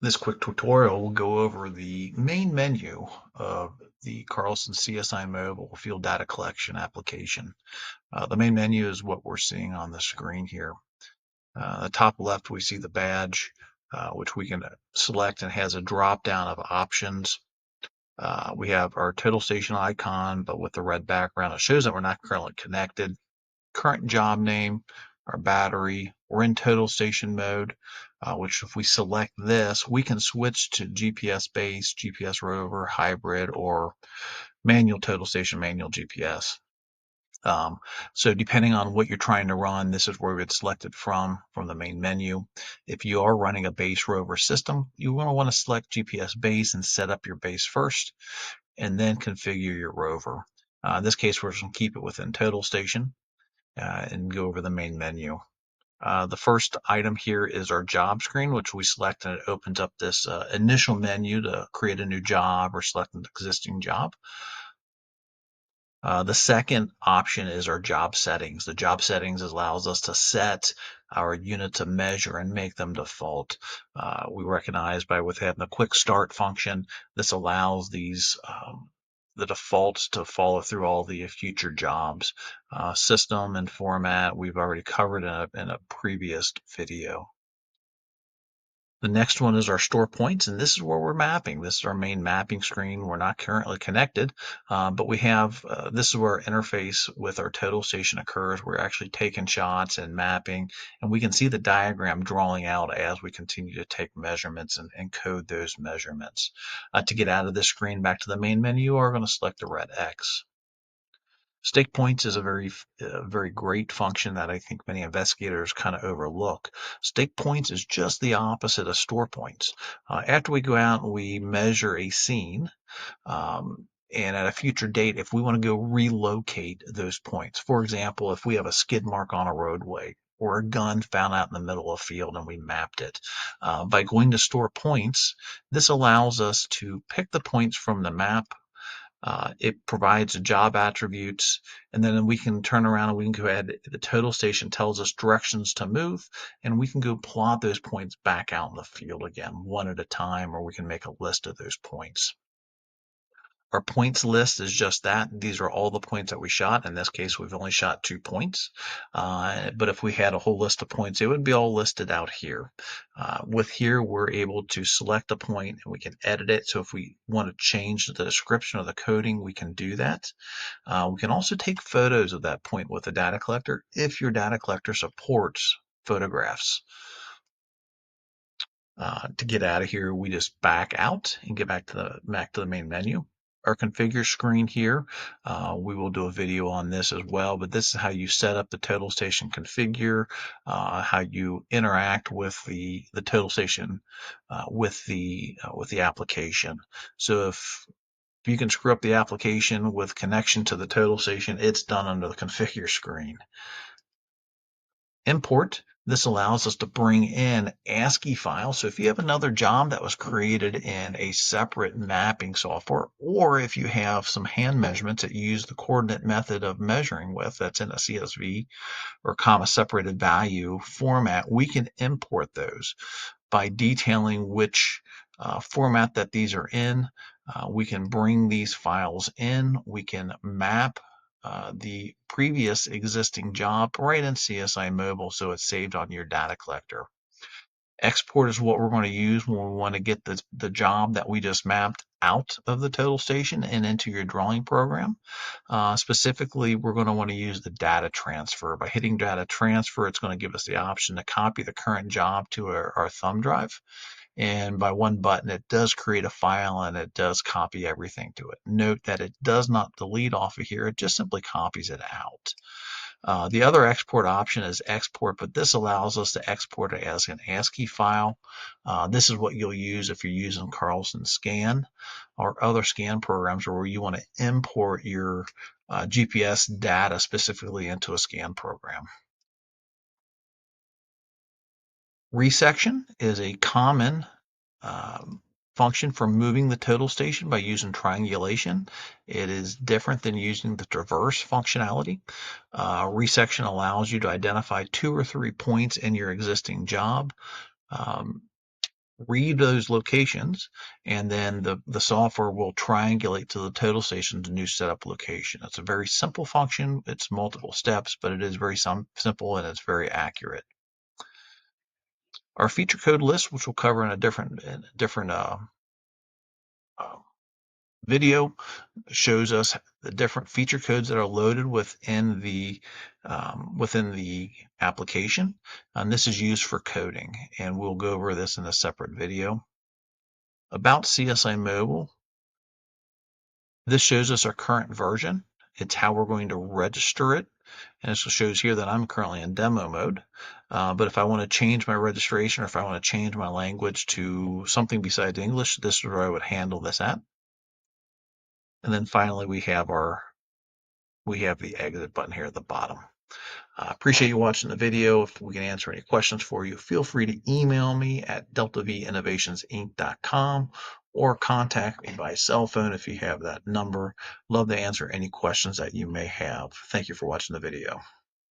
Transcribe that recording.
This quick tutorial will go over the main menu of the Carlson CSI Mobile Field Data Collection application. The main menu is what we're seeing on the screen here. The top left, we see the badge, which we can select and has a drop down of options. We have our total station icon, but with the red background. It shows that we're not currently connected. Current job name, our battery. We're in total station mode, which if we select this, we can switch to GPS based, GPS rover, hybrid, or manual total station, manual GPS. So depending on what you're trying to run, this is where it's selected from the main menu. If you are running a base rover system, you want to select GPS base and set up your base first, and then configure your rover. In this case, we're just going to keep it within total station and go over the main menu. The first item here is our job screen, which we select, and it opens up this initial menu to create a new job or select an existing job. The second option is our job settings. The job settings allows us to set our unit to measure and make them default. We recognize with having the quick start function, this allows these the defaults to follow through all the future jobs. System and format we've already covered in a previous video. The next one is our store points, and this is where we're mapping. This is our main mapping screen. We're not currently connected, but we have, this is where our interface with our total station occurs. We're actually taking shots and mapping, and we can see the diagram drawing out as we continue to take measurements and code those measurements. To get out of this screen back to the main menu, we're going to select the red X. Stake points is a very great function that I think many investigators kind of overlook. Stake points is just the opposite of store points. After we go out and we measure a scene, and at a future date, if we want to go relocate those points, for example, if we have a skid mark on a roadway or a gun found out in the middle of a field and we mapped it, by going to store points, this allows us to pick the points from the map. It provides job attributes, and then we can turn around and we can go ahead. The total station tells us directions to move, and we can go plot those points back out in the field again, one at a time, or we can make a list of those points. Our points list is just that. These are all the points that we shot. In this case, we've only shot 2 points. But if we had a whole list of points, it would be all listed out here. With here, we're able to select a point and we can edit it. So if we want to change the description or the coding, we can do that. We can also take photos of that point with the data collector if your data collector supports photographs. To get out of here, we just back out and get back to the main menu. Our configure screen here, we will do a video on this as well, but this is how you set up the total station configure, how you interact with the total station with the application. So if you can screw up the application with connection to the total station, it's done under the configure screen. Import. This allows us to bring in ASCII files. So if you have another job that was created in a separate mapping software, or if you have some hand measurements that you use the coordinate method of measuring with, that's in a CSV or comma separated value format, we can import those by detailing which format that these are in. We can bring these files in. We can map the previous existing job right in CSI Mobile, so it's saved on your data collector. Export is what we're going to use when we want to get the job that we just mapped out of the total station and into your drawing program. Specifically, we're going to want to use the data transfer. By hitting data transfer, it's going to give us the option to copy the current job to our thumb drive. And by one button, it does create a file and it does copy everything to it. Note that it does not delete off of here. It just simply copies it out. The other export option is export, but this allows us to export it as an ASCII file. This is what you'll use if you're using Carlson Scan or other scan programs where you want to import your GPS data specifically into a scan program. Resection is a common function for moving the total station by using triangulation. It is different than using the traverse functionality. Resection allows you to identify 2 or 3 points in your existing job. read those locations, and then the software will triangulate to the total station's new setup location. It's a very simple function. It's multiple steps, but it is very simple and it's very accurate. Our feature code list, which we'll cover in a different uh, video, shows us the different feature codes that are loaded within the application, and this is used for coding, and we'll go over this in a separate video. About CSI Mobile, this shows us our current version. It's how we're going to register it, and this shows here that I'm currently in demo mode, but if I want to change my registration, or if I want to change my language to something besides English, this is where I would handle this at. And then finally we have the exit button here at the bottom. Appreciate you watching the video. If we can answer any questions for you, feel free to email me at deltavinnovationsinc.com or contact me by cell phone if you have that number. Love to answer any questions that you may have. Thank you for watching the video.